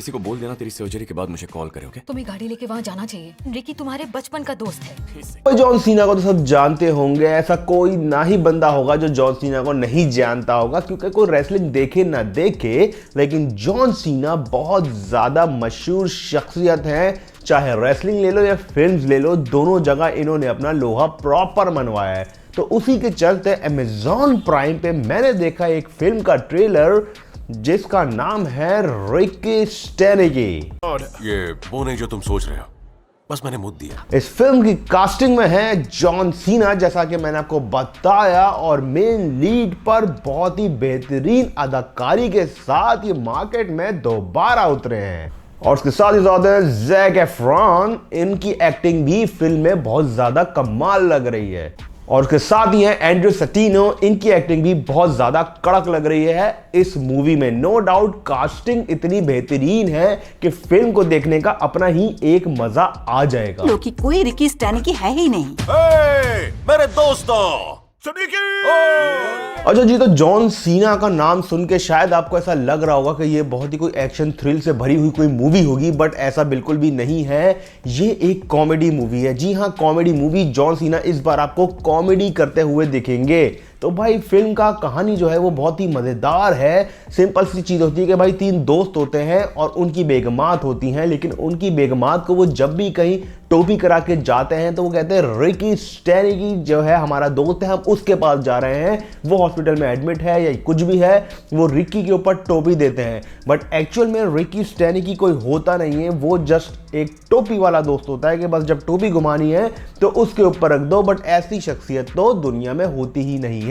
किसी को बोल देना तेरी सर्जरी के बाद मुझे कॉल करे, ओके? तुम्हें गाड़ी लेके वहाँ जाना चाहिए। रिकी तुम्हारे बचपन का दोस्त है। भाई जॉन सीना को तो सब जानते होंगे, ऐसा कोई ना ही बंदा होगा जो जॉन सीना को नहीं जानता होगा, क्योंकि कोई रेसलिंग देखे ना देखे, लेकिन जॉन सीना बहुत ज्यादा मशहूर शख्सियत है। चाहे रेसलिंग ले लो या फिल्म्स ले लो, दोनों जगह इन्होंने अपना लोहा प्रॉपर मनवाया है। तो उसी के चलते अमेज़न प्राइम पे मैंने देखा एक फिल्म का ट्रेलर जिसका नाम है रिकी स्टेनिकी। ये वो नहीं जो तुम सोच रहे हो, बस मैंने मुद्दा दिया। इस फिल्म की कास्टिंग में है जॉन सीना, जैसा कि मैंने आपको बताया, और मेन लीड पर बहुत ही बेहतरीन अदाकारी के साथ ये मार्केट में दोबारा उतरे हैं। और उसके साथ ही साथ ज़ैक एफ्रॉन, इनकी एक्टिंग भी फिल्म में बहुत ज्यादा कमाल लग रही है। और उसके साथ ही है एंड्रू सटीनो, इनकी एक्टिंग भी बहुत ज्यादा कड़क लग रही है इस मूवी में। नो डाउट कास्टिंग इतनी बेहतरीन है कि फिल्म को देखने का अपना ही एक मजा आ जाएगा। क्योंकि कोई रिकी स्टैनिकी है ही नहीं। मेरे दोस्तों, अच्छा जी, तो जॉन सीना का नाम सुन के शायद आपको ऐसा लग रहा होगा कि ये बहुत ही कोई एक्शन थ्रिल से भरी हुई कोई मूवी होगी, बट ऐसा बिल्कुल भी नहीं है। ये एक कॉमेडी मूवी है। जी हाँ, कॉमेडी मूवी। जॉन सीना इस बार आपको कॉमेडी करते हुए दिखेंगे। तो भाई फिल्म का कहानी जो है वो बहुत ही मज़ेदार है। सिंपल सी चीज़ होती है कि भाई तीन दोस्त होते हैं और उनकी बेगमात होती हैं, लेकिन उनकी बेगमात को वो जब भी कहीं टोपी करा के जाते हैं तो वो कहते हैं रिकी स्टेनिकी जो है हमारा दोस्त है, हम उसके पास जा रहे हैं, वो हॉस्पिटल में एडमिट है या कुछ भी है, वो रिकी के ऊपर टोपी देते हैं। बट एक्चुअल में रिकी स्टेनिकी कोई होता नहीं है, वो जस्ट एक टोपी वाला दोस्त होता है कि बस जब टोपी घुमानी है तो उसके ऊपर रख दो। बट ऐसी शख्सियत तो दुनिया में होती ही नहीं है।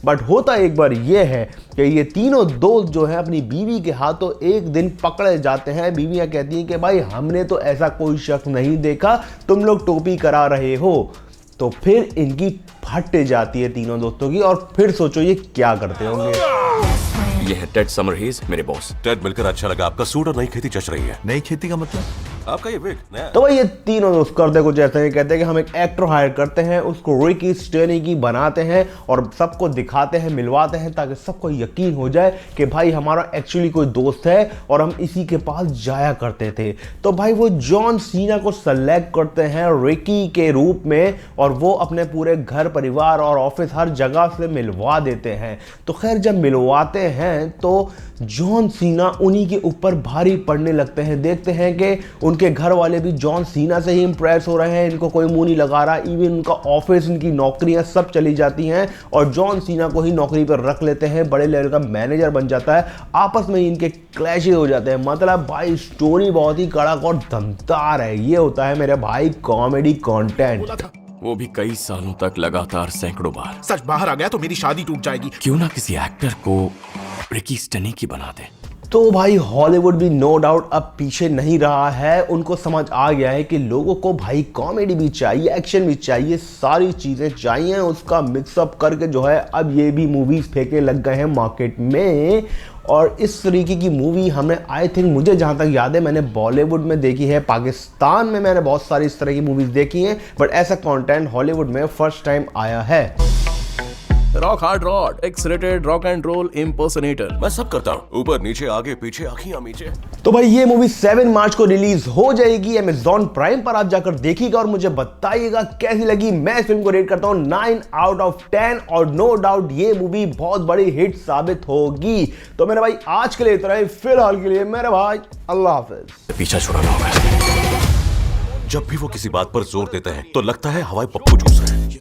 बट होता एक बार ये है कि ये तीनों दोस्त जो है अपनी बीवी के हाथों एक दिन पकड़े जाते हैं। बीवियां कहती हैं कि भाई हमने तो ऐसा कोई शख्स नहीं देखा, तुम लोग टोपी करा रहे हो। तो फिर इनकी फट जाती है तीनों दोस्तों की, और फिर सोचो ये क्या करते होंगे। ये है टेड समरहेज, मेरे बॉस। टेड मिलकर अच्छा लगा। आपका सूट और नई खेती जच रही है। नई खेती का मतलब? आपका ये विग नया। तो भाई ये तीनों दोस्त करते कुछ ऐसा ही, कहते हैं कि हम एक एक्टर हायर करते हैं, उसको रिकी स्टेनिकी बनाते हैं और सबको दिखाते हैं, मिलवाते हैं, ताकि सबको यकीन हो जाए कि भाई हमारा एक्चुअली कोई दोस्त है और हम इसी के पास जाया करते थे। तो भाई वो जॉन सीना को सेलेक्ट करते हैं रिकी के रूप में, और वो अपने पूरे घर परिवार और ऑफिस हर जगह से मिलवा देते हैं। तो खैर जब मिलवाते हैं तो जॉन सीना उन्हीं के ऊपर भारी पड़ने लगते हैं। देखते हैं कि उनके घर वाले भी जॉन सीना से ही इंप्रेस हो रहे हैं, इनको कोई मुंह नहीं लगा रहा। इवन उनका ऑफिस, इनकी नौकरियां सब चली जाती हैं और जॉन सीना को ही नौकरी पर रख लेते हैं। बड़े लेवल का मैनेजर बन जाता है। आपस में इनके क्लैशेस हो जाते हैं। मतलब भाई स्टोरी बहुत ही कड़क और दमदार है। ये होता है मेरे भाई कॉमेडी कंटेंट। वो भी कई सालों तक लगातार सैकड़ों बार। सच बाहर आ गया तो मेरी शादी टूट जाएगी। क्यों ना किसी एक्टर को रिकी स्टेनिकी बना दे। तो भाई हॉलीवुड भी नो डाउट अब पीछे नहीं रहा है। उनको समझ आ गया है कि लोगों को भाई कॉमेडी भी चाहिए, एक्शन भी चाहिए, सारी चीज़ें चाहिए। उसका मिक्सअप करके जो है अब ये भी मूवीज़ फेंके लग गए हैं मार्केट में। और इस तरीके की मूवी हमने आई थिंक, मुझे जहाँ तक याद है, मैंने बॉलीवुड में देखी है, पाकिस्तान में मैंने बहुत सारी इस तरह की मूवीज़ देखी हैं, बट ऐसा कंटेंट हॉलीवुड में फर्स्ट टाइम आया है। Rock hard rod, x rated rock and roll impersonator. मैं सब करता हूँ, ऊपर नीचे आगे पीछे आँखियाँ मीचे। तो भाई ये मूवी 7 मार्च को रिलीज हो जाएगी अमेज़न प्राइम पर। आप जाकर देखिएगा और मुझे बताइएगा कैसी लगी। मैं इस फिल्म को रेट करता हूँ 9 आउट ऑफ 10, और नो डाउट ये मूवी बहुत बड़ी हिट साबित होगी। तो मेरे भाई आज के लिए इतना ही। फिलहाल के लिए मेरे भाई अल्लाह हाफिज। पीछा छुड़ाना होगा। जब भी वो किसी बात पर जोर देते हैं तो लगता है हवाई पप्पू चूस रहे हैं।